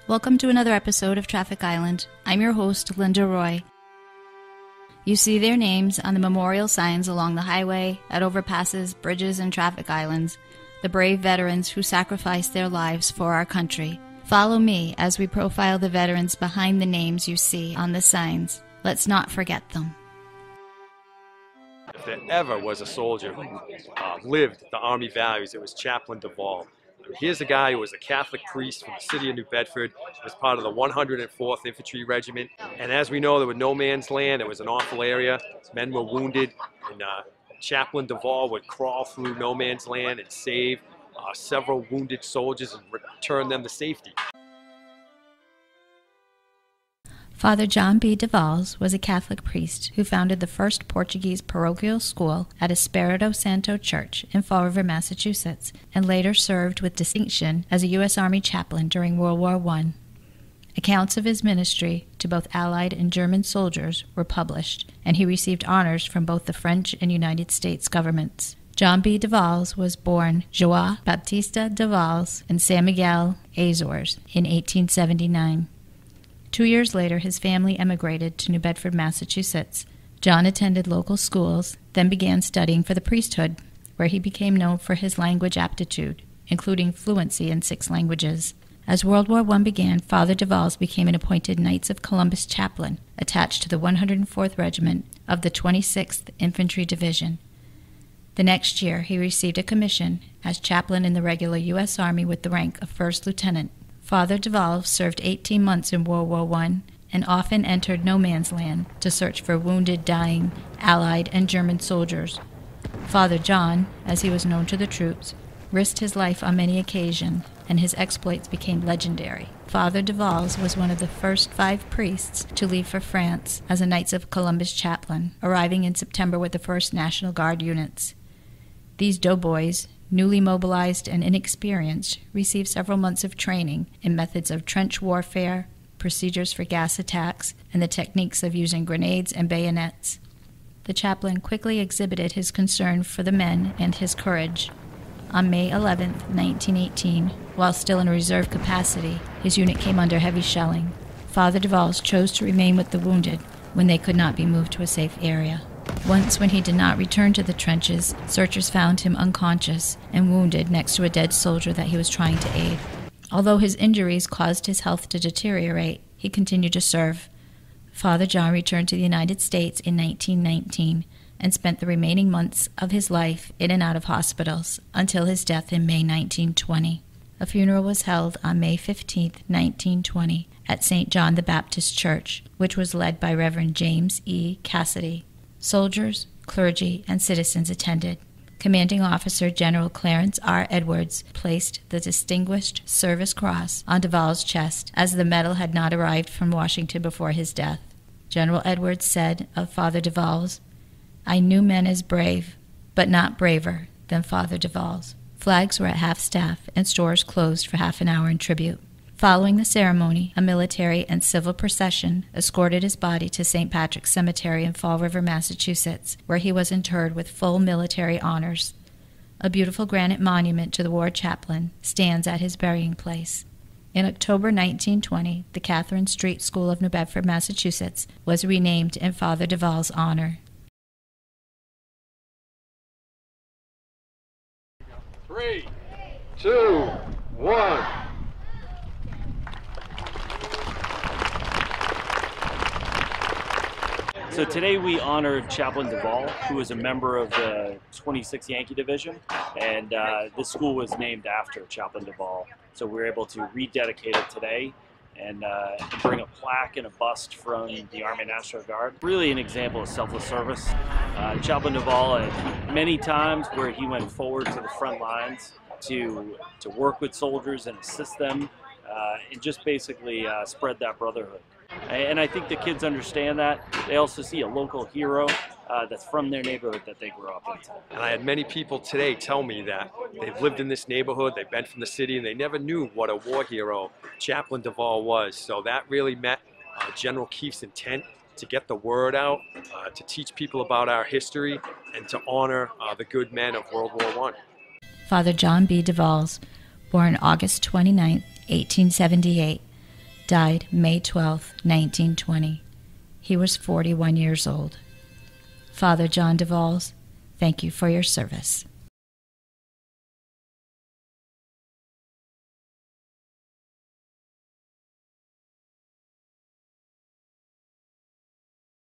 Welcome to another episode of Traffic Island. I'm your host, Linda Roy. You see their names on the memorial signs along the highway, at overpasses, bridges, and traffic islands, the brave veterans who sacrificed their lives for our country. Follow me as we profile the veterans behind the names you see on the signs. Let's not forget them. If there ever was a soldier who lived the Army values, it was Chaplin Duvall. Here's a guy who was a Catholic priest from the city of New Bedford, was part of the 104th Infantry Regiment. And as we know, there was no man's land. It was an awful area. Men were wounded, and Chaplain Duvall would crawl through no man's land and save several wounded soldiers and return them to safety. Father John B. DeValles was a Catholic priest who founded the first Portuguese parochial school at Espiritu Santo Church in Fall River, Massachusetts, and later served with distinction as a U.S. Army chaplain during World War I. Accounts of his ministry to both Allied and German soldiers were published, and he received honors from both the French and United States governments. John B. DeValles was born João Baptista DeValles in San Miguel, Azores, in 1879. 2 years later, his family emigrated to New Bedford, Massachusetts. John attended local schools, then began studying for the priesthood, where he became known for his language aptitude, including fluency in 6 languages. As World War I began, Father DeValles became an appointed Knights of Columbus chaplain, attached to the 104th Regiment of the 26th Infantry Division. The next year, he received a commission as chaplain in the regular U.S. Army with the rank of First Lieutenant. Father DeValles served 18 months in World War I and often entered no man's land to search for wounded, dying, Allied, and German soldiers. Father John, as he was known to the troops, risked his life on many occasions, and his exploits became legendary. Father DeValles was one of the first 5 priests to leave for France as a Knights of Columbus chaplain, arriving in September with the 1st National Guard units. These doughboys, newly mobilized and inexperienced, received several months of training in methods of trench warfare, procedures for gas attacks, and the techniques of using grenades and bayonets. The chaplain quickly exhibited his concern for the men and his courage. On May 11, 1918, while still in reserve capacity, his unit came under heavy shelling. Father DeValles chose to remain with the wounded when they could not be moved to a safe area. Once, when he did not return to the trenches, searchers found him unconscious and wounded next to a dead soldier that he was trying to aid. Although his injuries caused his health to deteriorate, he continued to serve. Father John returned to the United States in 1919 and spent the remaining months of his life in and out of hospitals until his death in May 1920. A funeral was held on May 15, 1920, at St. John the Baptist Church, which was led by Reverend James E. Cassidy. Soldiers, clergy, and citizens attended. Commanding Officer General Clarence R. Edwards placed the Distinguished Service Cross on DeValles' chest, as the medal had not arrived from Washington before his death. General Edwards said of Father DeValles, "I knew men as brave, but not braver than Father DeValles." Flags were at half-staff and stores closed for half an hour in tribute. Following the ceremony, a military and civil procession escorted his body to St. Patrick's Cemetery in Fall River, Massachusetts, where he was interred with full military honors. A beautiful granite monument to the war chaplain stands at his burying place. In October 1920, the Catherine Street School of New Bedford, Massachusetts, was renamed in Father DeValles' honor. 3, 2, 1. So today we honored Chaplain Duvall, who was a member of the 26th Yankee Division, and this school was named after Chaplain Duvall. So we were able to rededicate it today and bring a plaque and a bust from the Army National Guard. Really an example of selfless service. Chaplain Duvall had many times where he went forward to the front lines to work with soldiers and assist them, and just basically spread that brotherhood. And I think the kids understand that. They also see a local hero that's from their neighborhood that they grew up into. And I had many people today tell me that they've lived in this neighborhood, they've been from the city, and they never knew what a war hero Chaplain Duvall was. So that really met General Keefe's intent to get the word out, to teach people about our history, and to honor the good men of World War I. Father John B. DeValles, born August 29, 1878, died May 12, 1920. He was 41 years old. Father John DeValles, thank you for your service.